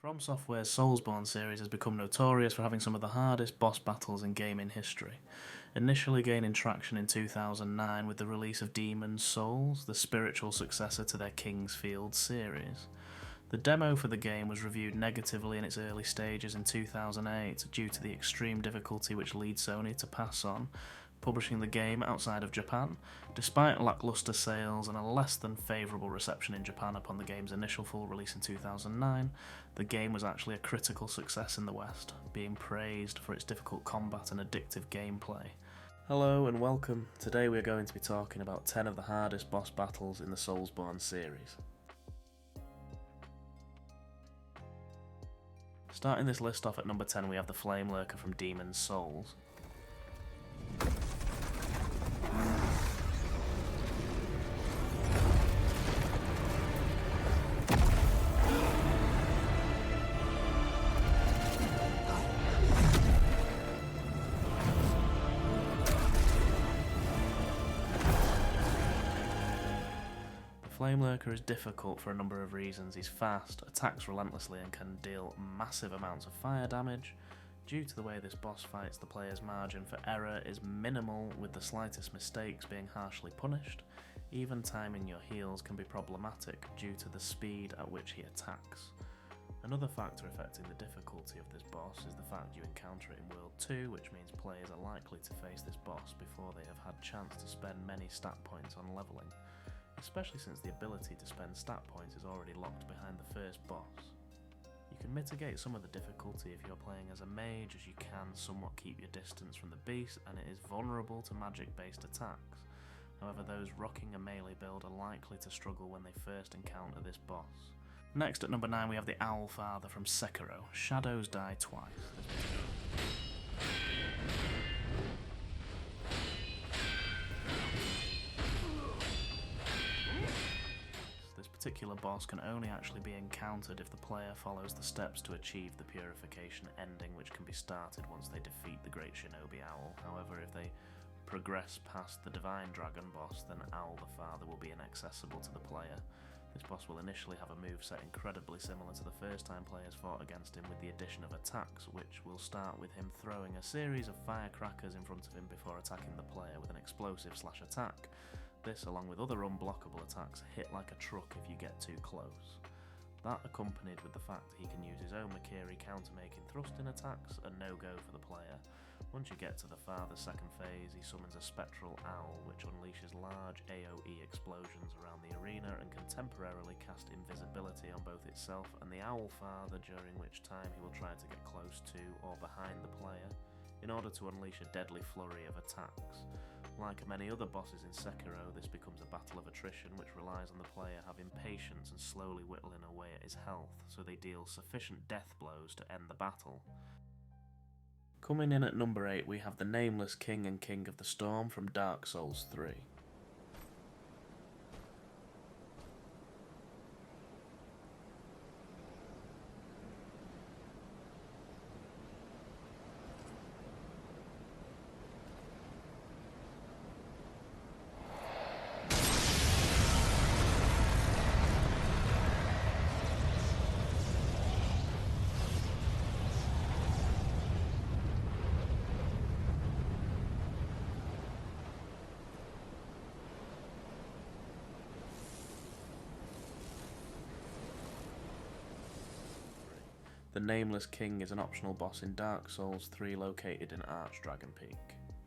From Software's SoulsBorne series has become notorious for having some of the hardest boss battles in gaming history, initially gaining traction in 2009 with the release of Demon's Souls, the spiritual successor to their King's Field series. The demo for the game was reviewed negatively in its early stages in 2008 due to the extreme difficulty which leads Sony to pass on publishing the game outside of Japan. Despite lackluster sales and a less than favourable reception in Japan upon the game's initial full release in 2009, the game was actually a critical success in the West, being praised for its difficult combat and addictive gameplay. Hello and welcome. Today we are going to be talking about 10 of the hardest boss battles in the SoulsBorne series. Starting this list off at number 10 we have the Flame Lurker from Demon's Souls. Flame Lurker is difficult for a number of reasons. He's fast, attacks relentlessly and can deal massive amounts of fire damage. Due to the way this boss fights, the player's margin for error is minimal, with the slightest mistakes being harshly punished. Even timing your heals can be problematic due to the speed at which he attacks. Another factor affecting the difficulty of this boss is the fact you encounter it in World 2, which means players are likely to face this boss before they have had chance to spend many stat points on levelling, especially since the ability to spend stat points is already locked behind the first boss. You can mitigate some of the difficulty if you're playing as a mage, as you can somewhat keep your distance from the beast and it is vulnerable to magic based attacks. However, those rocking a melee build are likely to struggle when they first encounter this boss. Next at number 9 we have the Owl Father from Sekiro. Shadows die twice. This particular boss can only actually be encountered if the player follows the steps to achieve the purification ending, which can be started once they defeat the Great Shinobi Owl. However, if they progress past the Divine Dragon boss, then Owl the Father will be inaccessible to the player. This boss will initially have a moveset incredibly similar to the first time players fought against him, with the addition of attacks, which will start with him throwing a series of firecrackers in front of him before attacking the player with an explosive/attack. This, along with other unblockable attacks, hit like a truck if you get too close. That, accompanied with the fact that he can use his own Makiri counter-making thrusting attacks, a no-go for the player. Once you get to the Father's second phase, he summons a spectral owl which unleashes large AoE explosions around the arena and can temporarily cast invisibility on both itself and the Owl Father, during which time he will try to get close to or behind the player in order to unleash a deadly flurry of attacks. Like many other bosses in Sekiro, this becomes a battle of attrition which relies on the player having patience and slowly whittling away at his health so they deal sufficient death blows to end the battle. Coming in at number 8 we have the Nameless King and King of the Storm from Dark Souls 3. The Nameless King is an optional boss in Dark Souls 3 located in Archdragon Peak.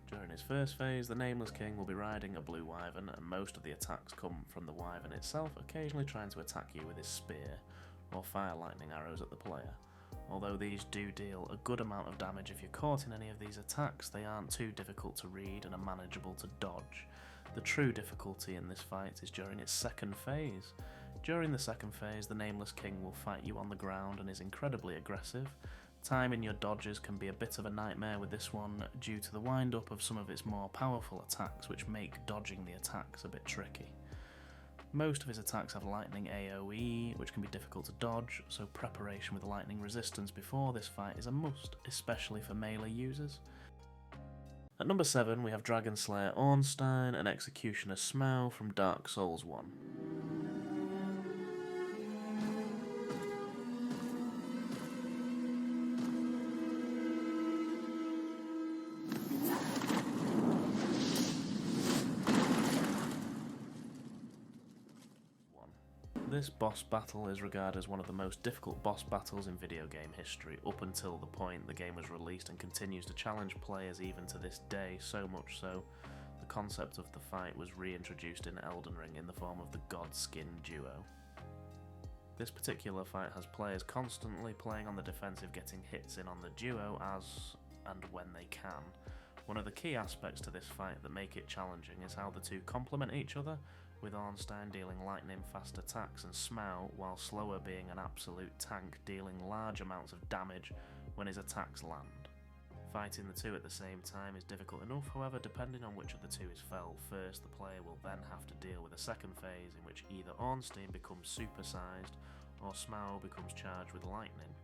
During his first phase, the Nameless King will be riding a blue wyvern, and most of the attacks come from the wyvern itself, occasionally trying to attack you with his spear or fire lightning arrows at the player. Although these do deal a good amount of damage if you're caught in any of these attacks, they aren't too difficult to read and are manageable to dodge. The true difficulty in this fight is during its second phase. During the second phase, the Nameless King will fight you on the ground and is incredibly aggressive. Timing your dodges can be a bit of a nightmare with this one due to the wind-up of some of its more powerful attacks, which make dodging the attacks a bit tricky. Most of his attacks have lightning AoE, which can be difficult to dodge, so preparation with lightning resistance before this fight is a must, especially for melee users. At number 7 we have Dragon Slayer Ornstein and Executioner Smough from Dark Souls 1. This boss battle is regarded as one of the most difficult boss battles in video game history up until the point the game was released, and continues to challenge players even to this day, so much so the concept of the fight was reintroduced in Elden Ring in the form of the God-Skin duo. This particular fight has players constantly playing on the defensive, getting hits in on the duo as and when they can. One of the key aspects to this fight that make it challenging is how the two complement each other, with Ornstein dealing lightning-fast attacks and Smough, while slower, being an absolute tank, dealing large amounts of damage when his attacks land. Fighting the two at the same time is difficult enough, however, depending on which of the two is felled first, the player will then have to deal with a second phase in which either Ornstein becomes supersized or Smough becomes charged with lightning.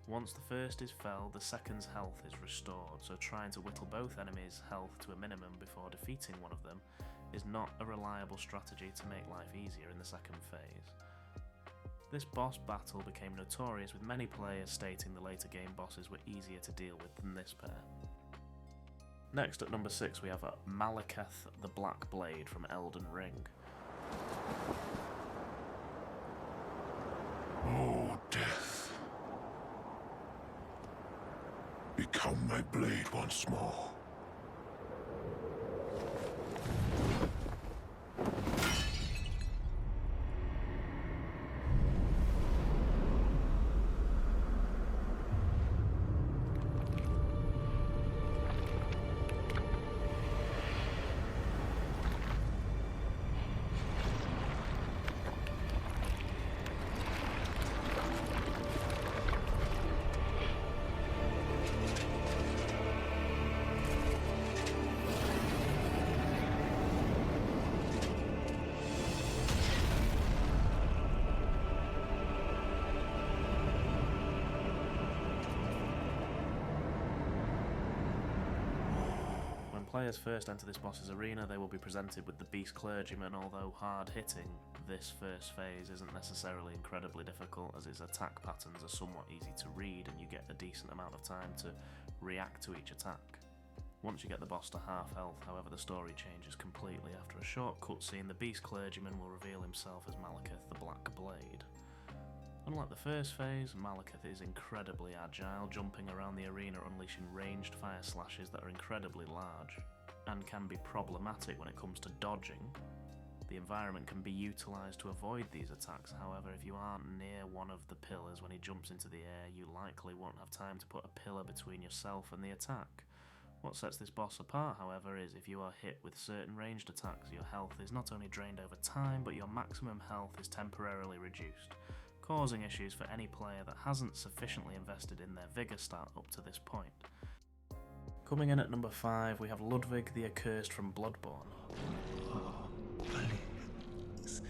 Once the first is felled, the second's health is restored, so trying to whittle both enemies' health to a minimum before defeating one of them is not a reliable strategy to make life easier in the second phase. This boss battle became notorious, with many players stating the later game bosses were easier to deal with than this pair. Next at number 6 we have Maliketh the Black Blade from Elden Ring. Oh, death. Become my blade once more. When players first enter this boss's arena, they will be presented with the Beast Clergyman. Although hard hitting, this first phase isn't necessarily incredibly difficult, as its attack patterns are somewhat easy to read and you get a decent amount of time to react to each attack. Once you get the boss to half health, however, the story changes completely. After a short cutscene, the Beast Clergyman will reveal himself as Maliketh the Black Blade. Unlike the first phase, Maliketh is incredibly agile, jumping around the arena, unleashing ranged fire slashes that are incredibly large and can be problematic when it comes to dodging. The environment can be utilised to avoid these attacks, however, if you aren't near one of the pillars when he jumps into the air, you likely won't have time to put a pillar between yourself and the attack. What sets this boss apart, however, is if you are hit with certain ranged attacks, your health is not only drained over time, but your maximum health is temporarily reduced, causing issues for any player that hasn't sufficiently invested in their vigour stat up to this point. Coming in at number 5, we have Ludwig the Accursed from Bloodborne. Oh, please.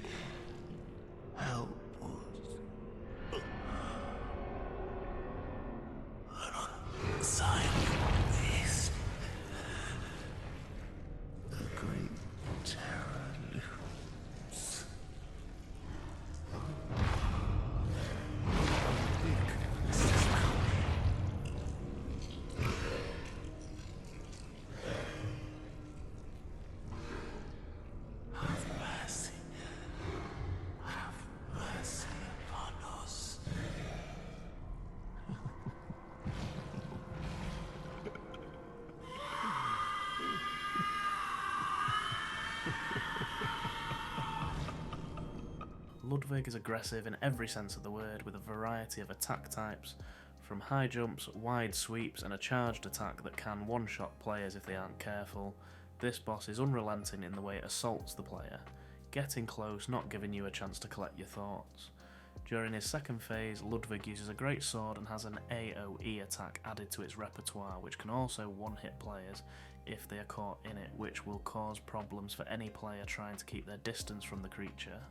Help us. Alongside this, the great terror looms. Ludwig is aggressive in every sense of the word, with a variety of attack types, from high jumps, wide sweeps, and a charged attack that can one-shot players if they aren't careful. This boss is unrelenting in the way it assaults the player, getting close, not giving you a chance to collect your thoughts. During his second phase, Ludwig uses a great sword and has an AoE attack added to its repertoire, which can also one-hit players if they are caught in it, which will cause problems for any player trying to keep their distance from the creature.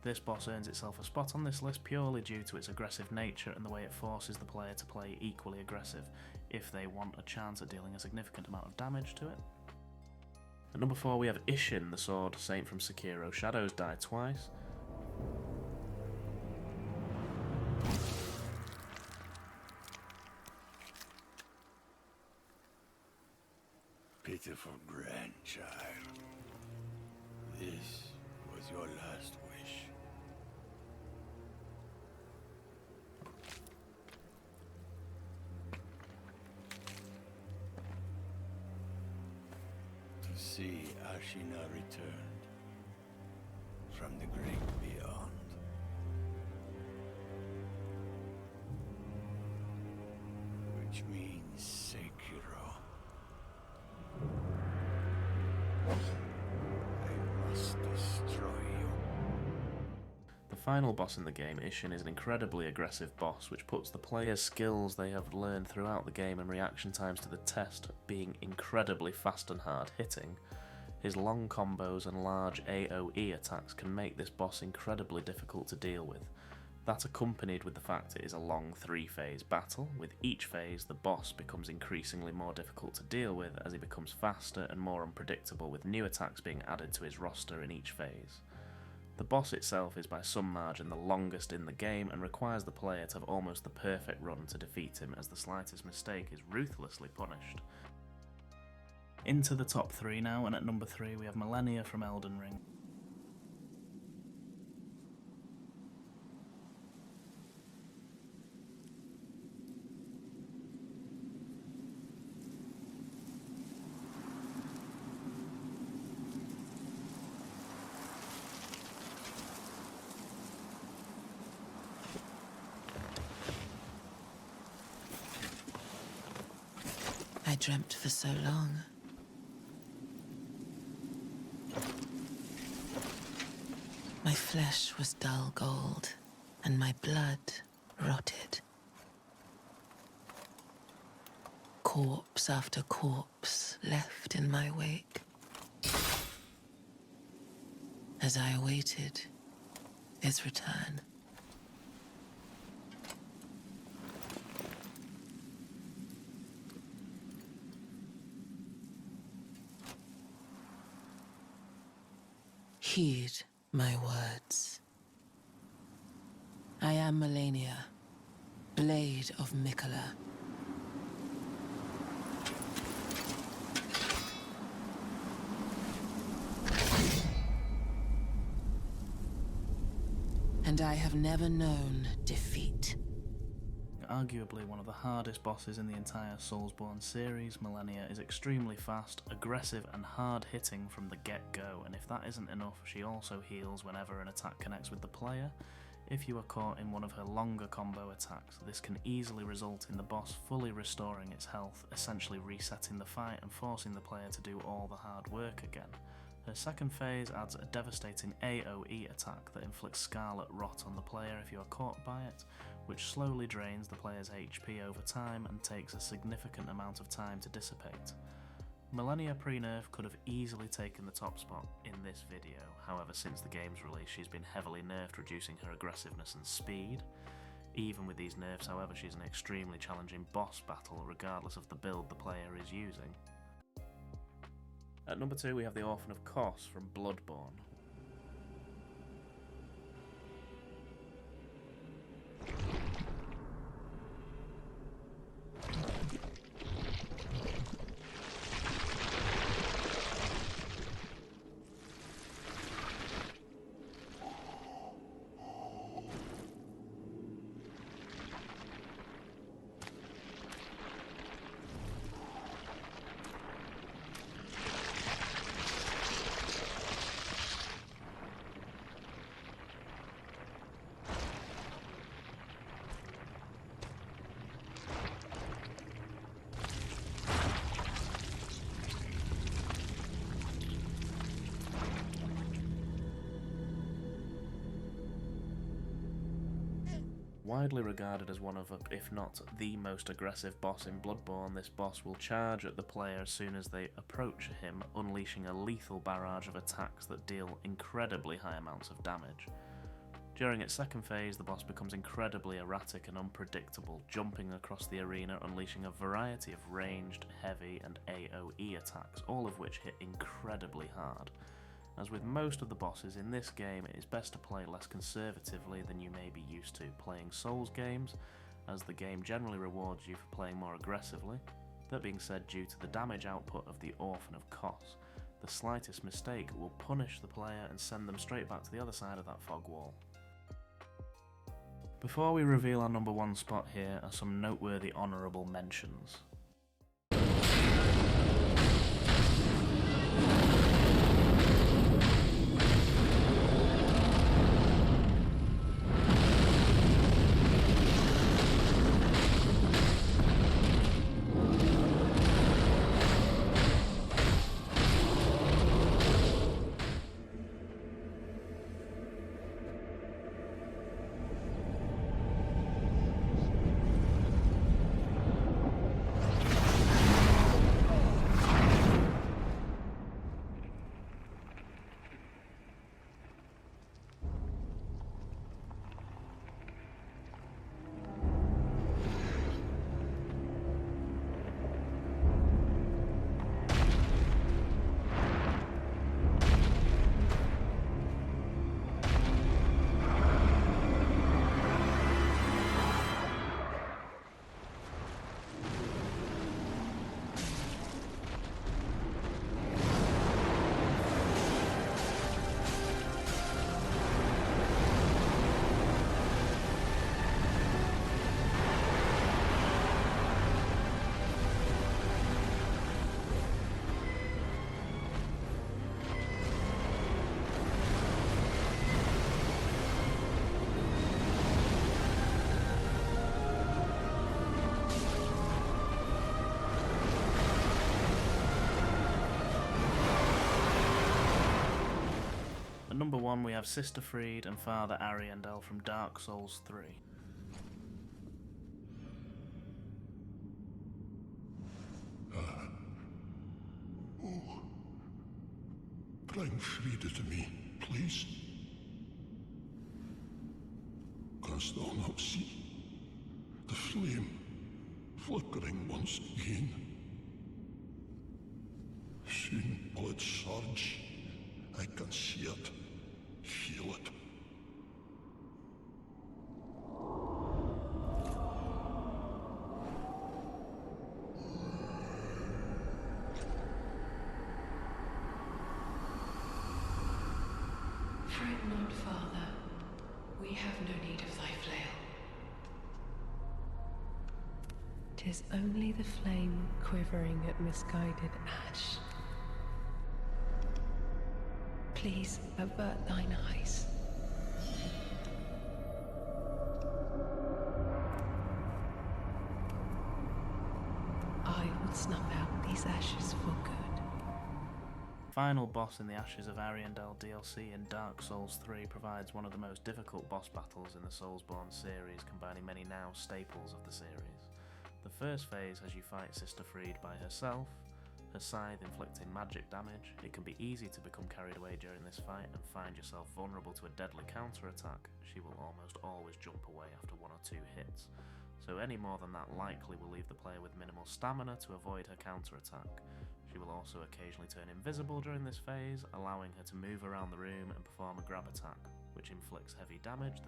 This boss earns itself a spot on this list purely due to its aggressive nature and the way it forces the player to play equally aggressive if they want a chance at dealing a significant amount of damage to it. At number 4 we have Isshin, the sword saint from Sekiro. Shadows die twice. Pitiful grandchild. This was your last wish. see Ashina returned from the great beyond. Which means sekiro. I must destroy you. The final boss in the game, Isshin, is an incredibly aggressive boss, which puts the player's skills they have learned throughout the game and reaction times to the test, being incredibly fast and hard hitting. His long combos and large AoE attacks can make this boss incredibly difficult to deal with. That accompanied with the fact it is a long 3-phase battle. With each phase, the boss becomes increasingly more difficult to deal with as he becomes faster and more unpredictable, with new attacks being added to his roster in each phase. The boss itself is by some margin the longest in the game and requires the player to have almost the perfect run to defeat him, as the slightest mistake is ruthlessly punished. Into the top 3 now, and at number 3 we have Malenia from Elden Ring. I dreamt for so long. My flesh was dull gold, and my blood rotted. Corpse after corpse left in my wake. As I awaited his return. Heed my words. I am Malenia, Blade of Mikola. And I have never known defeat. Arguably one of the hardest bosses in the entire SoulsBorne series, Malenia is extremely fast, aggressive and hard-hitting from the get-go, and if that isn't enough, she also heals whenever an attack connects with the player. If you are caught in one of her longer combo attacks, this can easily result in the boss fully restoring its health, essentially resetting the fight and forcing the player to do all the hard work again. Her second phase adds a devastating AoE attack that inflicts scarlet rot on the player if you are caught by it, which slowly drains the player's HP over time and takes a significant amount of time to dissipate. Malenia pre-nerf could have easily taken the top spot in this video, however since the game's release she's been heavily nerfed, reducing her aggressiveness and speed. Even with these nerfs, however, she's an extremely challenging boss battle regardless of the build the player is using. At number 2 we have the Orphan of Kos from Bloodborne. Widely regarded as one of, if not the most aggressive boss in Bloodborne, this boss will charge at the player as soon as they approach him, unleashing a lethal barrage of attacks that deal incredibly high amounts of damage. During its second phase, the boss becomes incredibly erratic and unpredictable, jumping across the arena, unleashing a variety of ranged, heavy and AoE attacks, all of which hit incredibly hard. As with most of the bosses in this game, it is best to play less conservatively than you may be used to playing Souls games, as the game generally rewards you for playing more aggressively. That being said, due to the damage output of the Orphan of Kos, the slightest mistake will punish the player and send them straight back to the other side of that fog wall. Before we reveal our number 1 spot, here are some noteworthy honourable mentions. At number 1 we have Sister Friede and Father Ariandel from Dark Souls 3. Bring Friede to me, please. Canst thou not see the flame flickering once again? Soon will it surge. I can see it, feel it. Fret not, Father. We have no need of thy flail. 'Tis only the flame quivering at misguided ash. Please avert thine eyes. I will snuff out these ashes for good. Final boss in the Ashes of Ariandel DLC in Dark Souls 3 provides one of the most difficult boss battles in the SoulsBorne series, combining many now staples of the series. The first phase has you fight Sister Friede by herself, her scythe inflicting magic damage. It can be easy to become carried away during this fight and find yourself vulnerable to a deadly counter-attack. She will almost always jump away after 1 or 2 hits, so any more than that likely will leave the player with minimal stamina to avoid her counter-attack. She will also occasionally turn invisible during this phase, allowing her to move around the room and perform a grab attack, which inflicts heavy damage.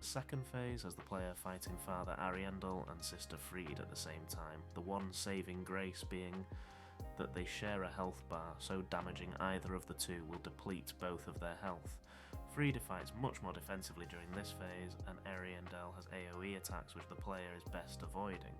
Second phase has the player fighting Father Ariandel and Sister Friede at the same time, the one saving grace being that they share a health bar, so damaging either of the two will deplete both of their health. Friede fights much more defensively during this phase, and Ariandel has AoE attacks which the player is best avoiding.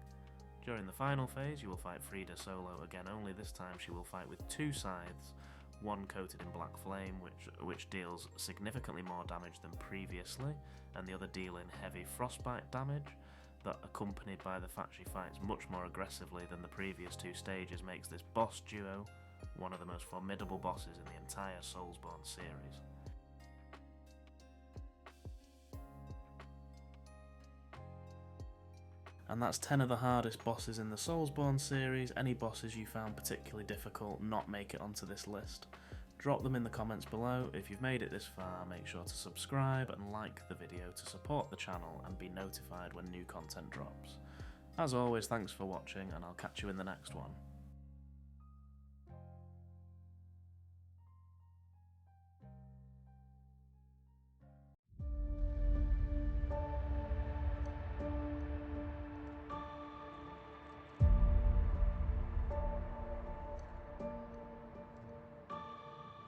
During the final phase you will fight Friede solo again, only this time she will fight with 2 scythes, one coated in black flame which deals significantly more damage than previously, and the other dealing heavy frostbite damage that, accompanied by the fact she fights much more aggressively than the previous 2 stages, makes this boss duo one of the most formidable bosses in the entire SoulsBorne series. And that's 10 of the hardest bosses in the SoulsBorne series. Any bosses you found particularly difficult not make it onto this list? Drop them in the comments below. If you've made it this far, make sure to subscribe and like the video to support the channel and be notified when new content drops. As always, thanks for watching, and I'll catch you in the next one.